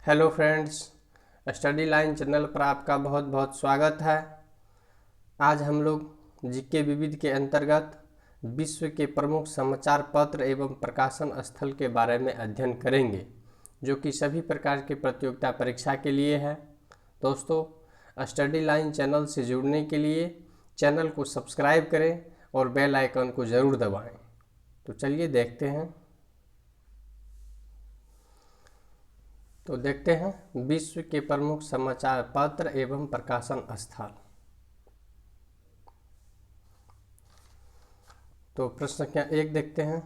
Hello friends, study line channel पर आपका बहुत बहुत स्वागत है। आज हम लोग जीके विविध के अंतर्गत विश्व के प्रमुख समाचार पत्र एवं प्रकाशन स्थल के बारे में अध्ययन करेंगे, जो कि सभी प्रकार के प्रतियोगिता परीक्षा के लिए है। दोस्तों, स्टडी लाइन चैनल से जुड़ने के लिए चैनल को सब्सक्राइब करें और बेल आइकन को ज़रूर दबाएं। तो चलिए देखते हैं। तो देखते हैं विश्व के प्रमुख समाचार पत्र एवं प्रकाशन स्थल। तो प्रश्न संख्या 1 देखते हैं।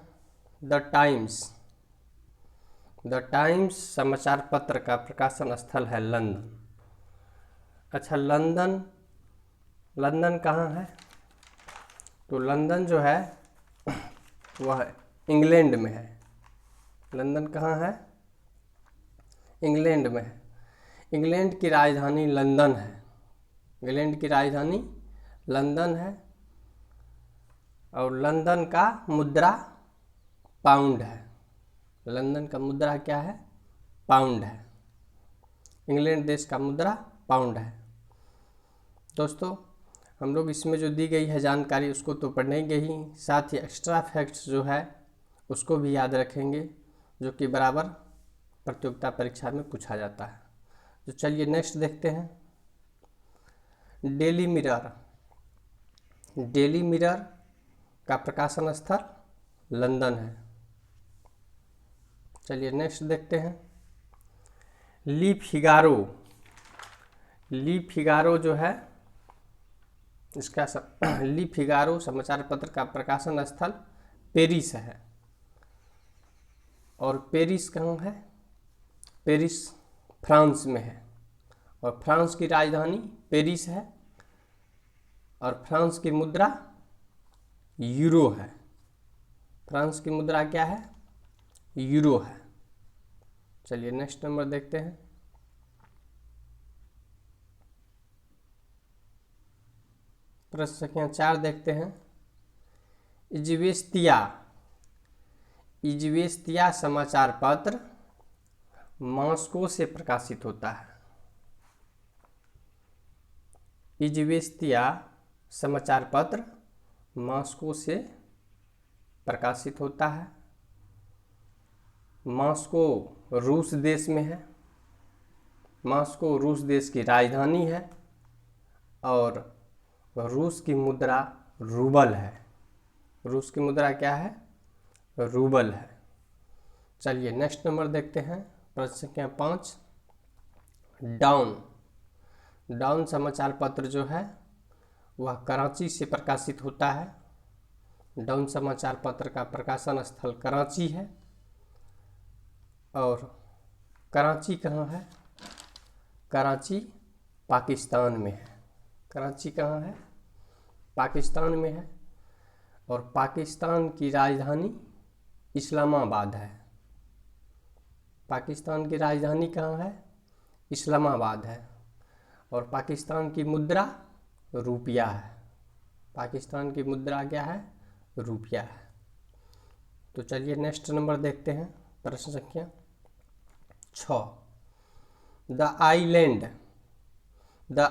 द टाइम्स समाचार पत्र का प्रकाशन स्थल है लंदन। अच्छा, लंदन कहाँ है? तो लंदन जो है वह इंग्लैंड में है। लंदन कहाँ है? इंग्लैंड में है। इंग्लैंड की राजधानी लंदन है। इंग्लैंड की राजधानी लंदन है और लंदन का मुद्रा पाउंड है। लंदन का मुद्रा क्या है? पाउंड है। इंग्लैंड देश का मुद्रा पाउंड है। दोस्तों, हम लोग इसमें जो दी गई है जानकारी उसको तो पढ़ेंगे ही, साथ ही एक्स्ट्रा फैक्ट्स जो है उसको भी याद रखेंगे, जो कि बराबर प्रतियोगिता परीक्षा में पूछा जाता है। तो चलिए नेक्स्ट देखते हैं। डेली मिरर का प्रकाशन स्थल लंदन है। चलिए नेक्स्ट देखते हैं। ली फिगारो जो है इसका ली फिगारो समाचार पत्र का प्रकाशन स्थल पेरिस है। और पेरिस कहाँ है? पेरिस फ्रांस में है और फ्रांस की राजधानी पेरिस है और फ्रांस की मुद्रा यूरो है। फ्रांस की मुद्रा क्या है? यूरो है। चलिए नेक्स्ट नंबर देखते हैं। प्रश्न संख्या 4 देखते हैं। इज्वेस्तिया समाचार पत्र मॉस्को से प्रकाशित होता है। इज्वेस्तिया समाचार पत्र मॉस्को से प्रकाशित होता है। मॉस्को रूस देश में है। मॉस्को रूस देश की राजधानी है और रूस की मुद्रा रूबल है। रूस की मुद्रा क्या है? रूबल है। चलिए नेक्स्ट नंबर देखते हैं। प्रश्न संख्या 5। डाउन समाचार पत्र जो है वह कराची से प्रकाशित होता है। डाउन समाचार पत्र का प्रकाशन स्थल कराची है। और कराची कहाँ है? कराची पाकिस्तान में है। कराची कहाँ है? पाकिस्तान में है और पाकिस्तान की राजधानी इस्लामाबाद है। पाकिस्तान की राजधानी कहाँ है? इस्लामाबाद है और पाकिस्तान की मुद्रा रुपया है। पाकिस्तान की मुद्रा क्या है? रुपया है। तो चलिए नेक्स्ट नंबर देखते हैं। प्रश्न संख्या 6। द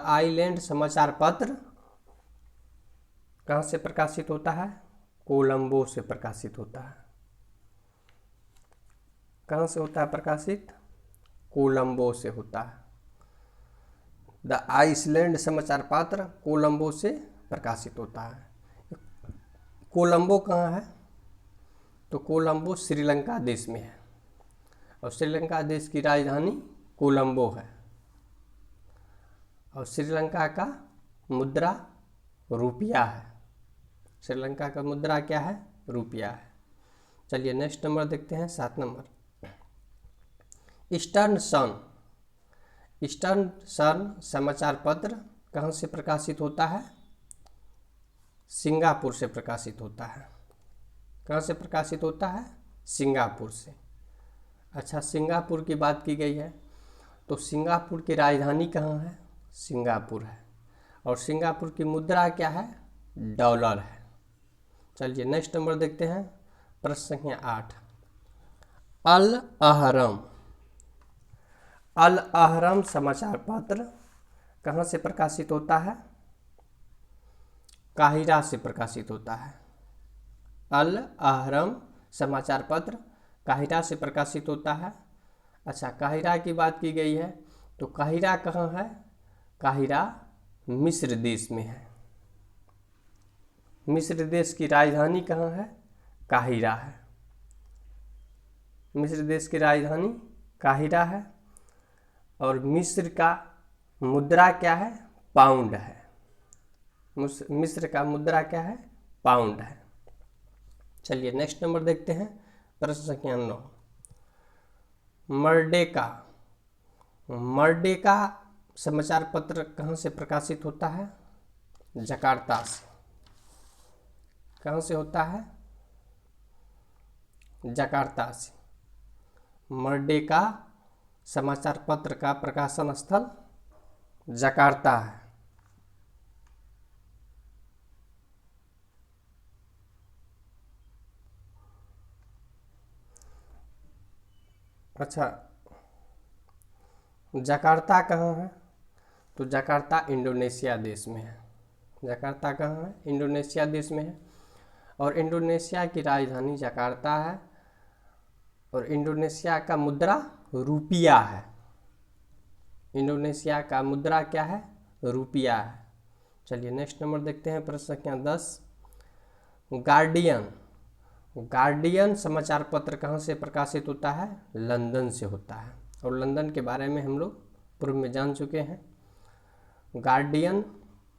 आइलैंड समाचार पत्र कहाँ से प्रकाशित होता है? कोलंबो से प्रकाशित होता है। कहाँ से होता है प्रकाशित? कोलंबो से होता है। द आइसलैंड समाचार पत्र कोलंबो से प्रकाशित होता है। कोलंबो कहाँ है? तो कोलंबो श्रीलंका देश में है और श्रीलंका देश की राजधानी कोलंबो है और श्रीलंका का मुद्रा रुपया है। श्रीलंका का मुद्रा क्या है? रुपया है। चलिए नेक्स्ट नंबर देखते हैं। 7 नंबर। ईस्टर्न सन समाचार पत्र कहाँ से प्रकाशित होता है? सिंगापुर से प्रकाशित होता है। कहाँ से प्रकाशित होता है? सिंगापुर से। अच्छा, सिंगापुर की बात की गई है तो सिंगापुर की राजधानी कहाँ है? सिंगापुर है और सिंगापुर की मुद्रा क्या है? डॉलर है। चलिए नेक्स्ट नंबर देखते हैं। प्रश्न संख्या 8। अल अहरम समाचार पत्र कहाँ से प्रकाशित होता है? काहिरा से प्रकाशित होता है। अल अहरम समाचार पत्र काहिरा से प्रकाशित होता है। अच्छा, काहिरा की बात की गई है तो काहिरा कहाँ है? काहिरा मिस्र देश में है। मिस्र देश की राजधानी कहाँ है? काहिरा है। मिस्र देश की राजधानी काहिरा है। और मिस्र का मुद्रा क्या है? पाउंड है। मिस्र का मुद्रा क्या है? पाउंड है। चलिए नेक्स्ट नंबर देखते हैं, प्रश्न संख्या 9। मर्डेका समाचार पत्र कहाँ से प्रकाशित होता है? जकार्ता से। कहाँ से होता है? जकार्ता से। मर्डेका समाचार पत्र का प्रकाशन स्थल जकार्ता है। अच्छा, जकार्ता कहाँ है? तो जकार्ता इंडोनेशिया देश में है। जकार्ता कहाँ है? इंडोनेशिया देश में है। और इंडोनेशिया की राजधानी जकार्ता है। और इंडोनेशिया का मुद्रा रुपया है। इंडोनेशिया का मुद्रा क्या है? रुपया है। चलिए नेक्स्ट नंबर देखते हैं, प्रश्न संख्या 10। गार्डियन समाचार पत्र कहाँ से प्रकाशित होता है? लंदन से होता है। और लंदन के बारे में हम लोग पूर्व में जान चुके हैं। गार्डियन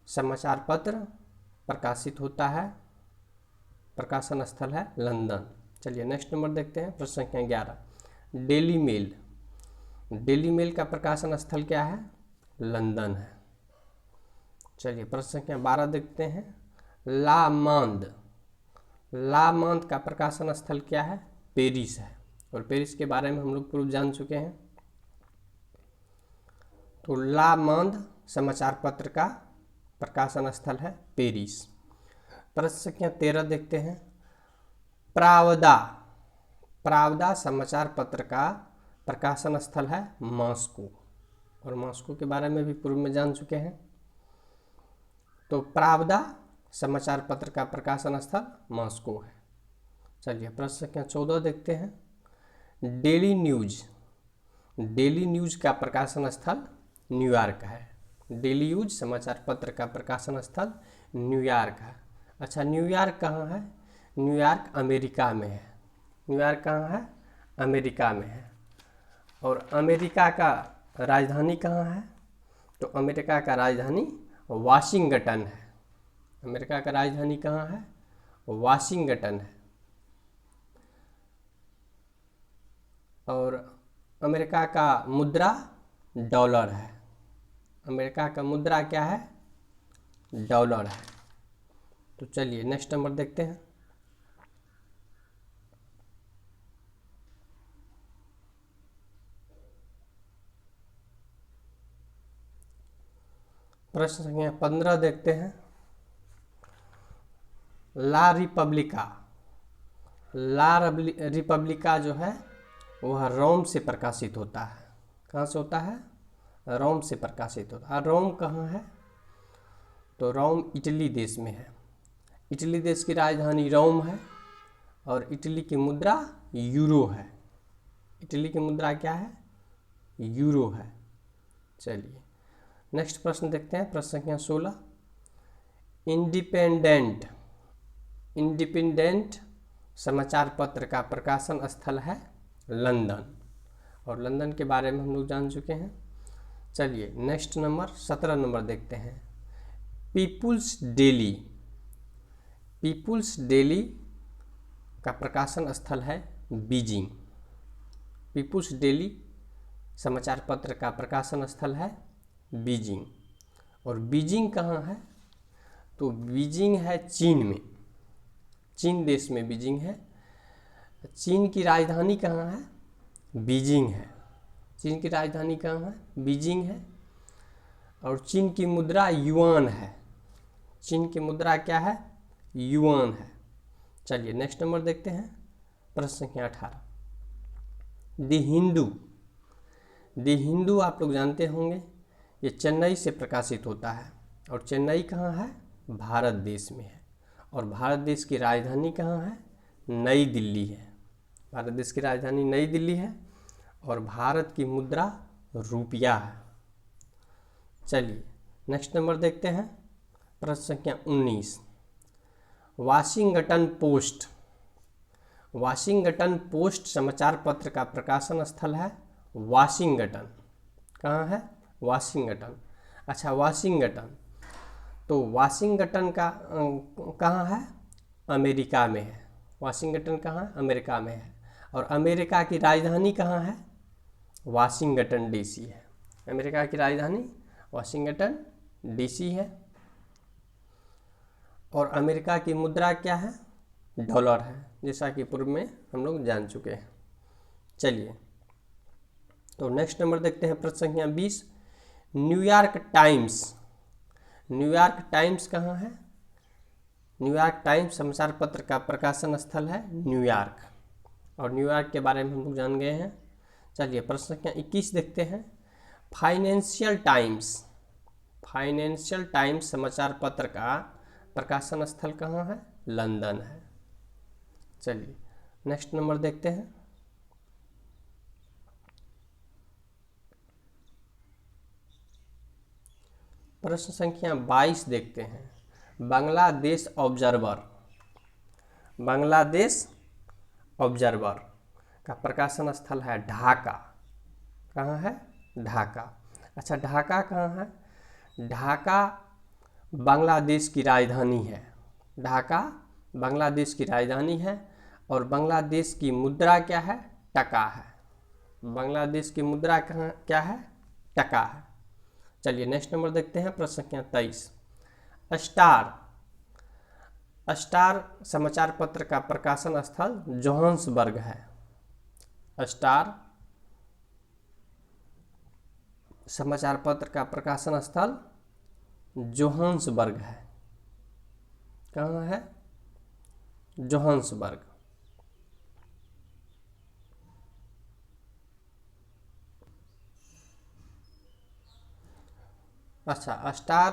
समाचार पत्र प्रकाशित होता है, प्रकाशन स्थल है लंदन। चलिए नेक्स्ट नंबर देखते हैं, प्रश्न संख्या 11। डेली मेल का प्रकाशन स्थल क्या है? लंदन है। चलिए प्रश्न संख्या 12 देखते हैं। ला मांद का प्रकाशन स्थल क्या है? पेरिस है। और पेरिस के बारे में हम लोग पूर्व जान चुके हैं। तो ला मांद समाचार पत्र का प्रकाशन स्थल है पेरिस। प्रश्न संख्या 13 देखते हैं। प्रावदा समाचार पत्र का प्रकाशन स्थल है मॉस्को। और मॉस्को के बारे में भी पूर्व में जान चुके हैं। तो प्रावदा समाचार पत्र का प्रकाशन स्थल मॉस्को है। चलिए प्रश्न संख्या 14 देखते हैं। डेली न्यूज का प्रकाशन स्थल न्यूयॉर्क है। डेली न्यूज समाचार पत्र का प्रकाशन स्थल न्यूयॉर्क है। अच्छा, न्यूयॉर्क कहाँ है? न्यूयॉर्क अमेरिका में है। न्यूयॉर्क कहाँ है? अमेरिका में है। और अमेरिका का राजधानी कहाँ है? तो अमेरिका का राजधानी वाशिंगटन है। अमेरिका का राजधानी कहाँ है? वाशिंगटन है। और अमेरिका का मुद्रा डॉलर है। अमेरिका का मुद्रा क्या है? डॉलर है। तो चलिए नेक्स्ट नंबर देखते हैं। प्रश्न संख्या 15 देखते हैं। ला रिपब्लिका जो है वह रोम से प्रकाशित होता है। कहाँ से होता है? रोम से प्रकाशित होता है। रोम कहाँ है? तो रोम इटली देश में है। इटली देश की राजधानी रोम है। और इटली की मुद्रा यूरो है। इटली की मुद्रा क्या है? यूरो है। चलिए नेक्स्ट प्रश्न देखते हैं, प्रश्न संख्या 16। इंडिपेंडेंट समाचार पत्र का प्रकाशन स्थल है लंदन। और लंदन के बारे में हम लोग जान चुके हैं। चलिए नेक्स्ट नंबर 17 नंबर देखते हैं। पीपुल्स डेली का प्रकाशन स्थल है बीजिंग। पीपुल्स डेली समाचार पत्र का प्रकाशन स्थल है बीजिंग। और बीजिंग कहाँ है? तो बीजिंग है चीन में। चीन देश में बीजिंग है। चीन की राजधानी कहाँ है? बीजिंग है। चीन की राजधानी कहाँ है? बीजिंग है। और चीन की मुद्रा युआन है। चीन की मुद्रा क्या है? युआन है। चलिए नेक्स्ट नंबर देखते हैं, प्रश्न संख्या 18। दी हिंदू आप लोग जानते होंगे, ये चेन्नई से प्रकाशित होता है। और चेन्नई कहाँ है? भारत देश में है। और भारत देश की राजधानी कहाँ है? नई दिल्ली है। भारत देश की राजधानी नई दिल्ली है और भारत की मुद्रा रुपया है। चलिए नेक्स्ट नंबर देखते हैं, प्रश्न संख्या 19। Washington post. वाशिंगटन पोस्ट समाचार पत्र का प्रकाशन स्थल है वाशिंगटन। कहाँ है? वाशिंगटन। अच्छा, वाशिंगटन, तो वाशिंगटन का कहाँ है? अमेरिका में है। वाशिंगटन कहाँ है? अमेरिका में है। और अमेरिका की राजधानी कहाँ है? वाशिंगटन डीसी है। अमेरिका की राजधानी वाशिंगटन डीसी है। और अमेरिका की मुद्रा क्या है? डॉलर है, जैसा कि पूर्व में हम लोग जान चुके हैं। चलिए तो नेक्स्ट नंबर देखते हैं, प्रश्न संख्या 20। New York times. न्यूयॉर्क टाइम्स कहाँ है? न्यूयॉर्क टाइम्स समाचार पत्र का प्रकाशन स्थल है न्यूयॉर्क। और न्यूयॉर्क के बारे में हम लोग जान गए हैं। चलिए प्रश्न संख्या 21 देखते हैं। Financial times. फाइनेंशियल टाइम्स समाचार पत्र का प्रकाशन स्थल कहाँ है? लंदन है। चलिए नेक्स्ट नंबर देखते हैं। प्रश्न संख्या 22 देखते हैं। बांग्लादेश ऑब्जर्वर। बांग्लादेश ऑब्जर्वर का प्रकाशन स्थल है ढाका। कहाँ है? ढाका। अच्छा, ढाका कहाँ है? ढाका बांग्लादेश की राजधानी है। ढाका बांग्लादेश की राजधानी है। और बांग्लादेश की मुद्रा क्या है? टका है। बांग्लादेश की मुद्रा कहाँ क्या है? टका है। चलिए नेक्स्ट नंबर देखते हैं, प्रश्न संख्या 23। स्टार। स्टार समाचार पत्र का प्रकाशन स्थल जोहान्सबर्ग है। स्टार समाचार पत्र का प्रकाशन स्थल जोहान्सबर्ग है। कहाँ है? जोहान्सबर्ग। अच्छा, स्टार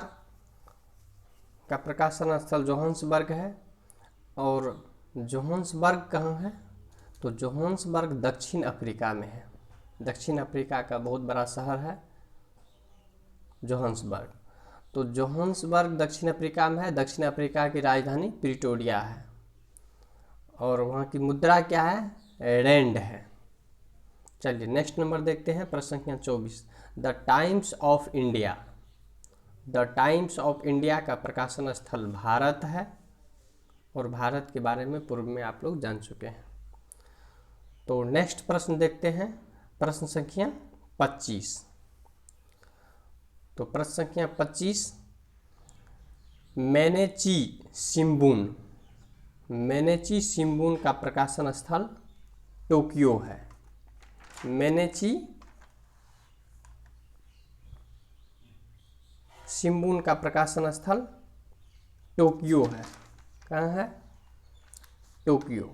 का प्रकाशन स्थल जोहान्सबर्ग है। और जोहान्सबर्ग कहाँ है? तो जोहान्सबर्ग दक्षिण अफ्रीका में है। दक्षिण अफ्रीका का बहुत बड़ा शहर है जोहान्सबर्ग। तो जोहान्सबर्ग दक्षिण अफ्रीका में है। दक्षिण अफ्रीका की राजधानी प्रिटोरिया है। और वहाँ की मुद्रा क्या है? रैंड है। चलिए नेक्स्ट नंबर देखते हैं, प्रश्न संख्या 24। The times of India. The times of India का प्रकाशन स्थल भारत है। और भारत के बारे में पूर्व में आप लोग जान चुके हैं। तो नेक्स्ट प्रश्न देखते हैं, प्रश्न संख्या 25। तो प्रश्न संख्या 25। मेनेची शिम्बुन। मेनेची शिम्बुन का प्रकाशन स्थल टोक्यो है। मेनेची शिम्बुन का प्रकाशन स्थल टोक्यो है। कहाँ है? टोक्यो।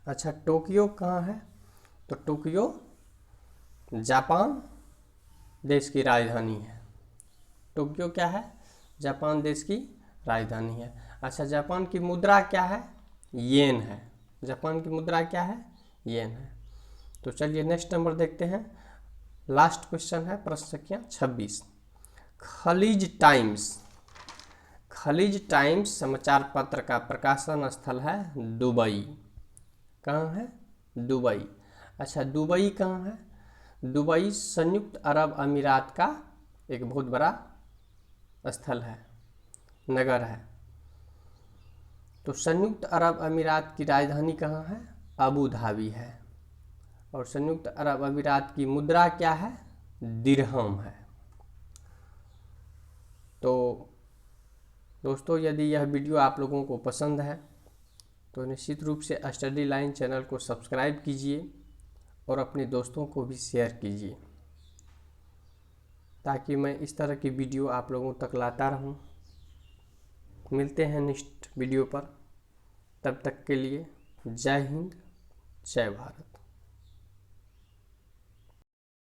अच्छा, टोक्यो कहाँ है? तो टोक्यो जापान देश की राजधानी है। टोक्यो क्या है? जापान देश की राजधानी है। अच्छा, जापान की मुद्रा क्या है? येन है। जापान की मुद्रा क्या है? येन है। तो चलिए नेक्स्ट नंबर देखते हैं, लास्ट क्वेश्चन है, प्रश्न संख्या 26। Khaleej Times. खलीज टाइम्स समाचार पत्र का प्रकाशन स्थल है दुबई। कहाँ है? दुबई। अच्छा, दुबई कहाँ है? दुबई संयुक्त अरब अमीरात का एक बहुत बड़ा स्थल है, नगर है। तो संयुक्त अरब अमीरात की राजधानी कहाँ है? अबू धाबी है। और संयुक्त अरब अमीरात की मुद्रा क्या है? दिरहम है। तो दोस्तों, यदि यह वीडियो आप लोगों को पसंद है तो निश्चित रूप से स्टडी लाइन चैनल को सब्सक्राइब कीजिए और अपने दोस्तों को भी शेयर कीजिए, ताकि मैं इस तरह की वीडियो आप लोगों तक लाता रहूं। मिलते हैं नेक्स्ट वीडियो पर। तब तक के लिए जय हिंद, जय भारत।